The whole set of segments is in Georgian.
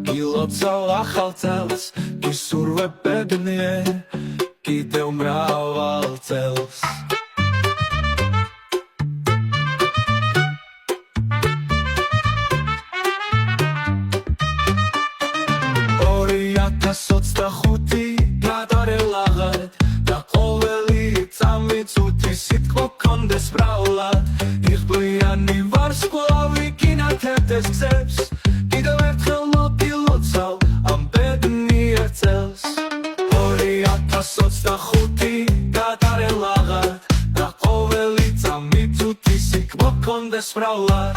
გილოცავ ახალ წელს, გისურვებებნიე კიდევ მრავალ წელს. გადარელაღად და ყოველი წამით უთი სიტყვა გქონდეს ბრალად. იღბლიანი ვარსკვლავი გინათებდეს გზებს, კიდევ ერთხელ მოგილოცავ ამ ბედნიერ წელს. 2025 გადარელაღად და ყოველი წამით უთი სიტყვა გქონდეს ბრალად.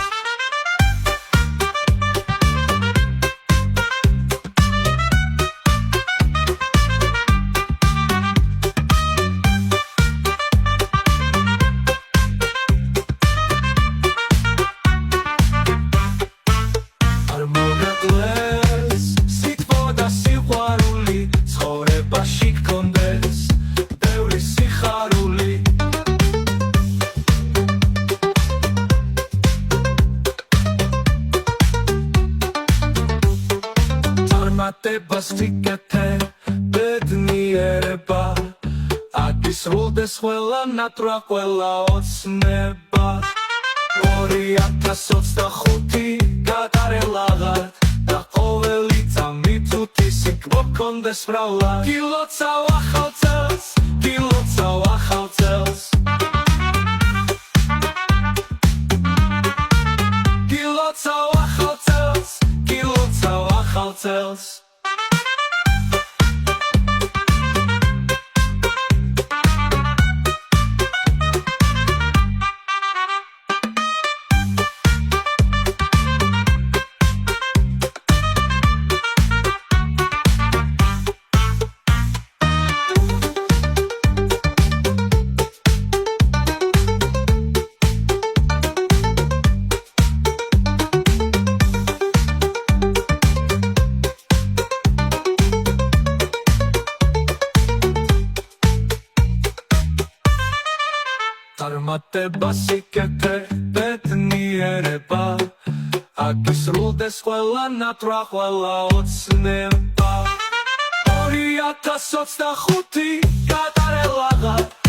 მატებას ვიკეთე ბედნიერება, აგისრულდეს ყველა ნატრა, ყველა ოცნება. 2025 გადარელაღად და ყოველი წამით უთი სიტყვა გქონდეს ბრალად. გილოცავ ახალ წელს, გილოცავ ახალ წელს. გილოცავ ახალ წელს, გილოცავ ახალ წელს. მატებას ვიკეთე ბედნიერება, აგისრულდეს ყველა ნატრა, ყველა ოცნება. 2025 გადარელაღად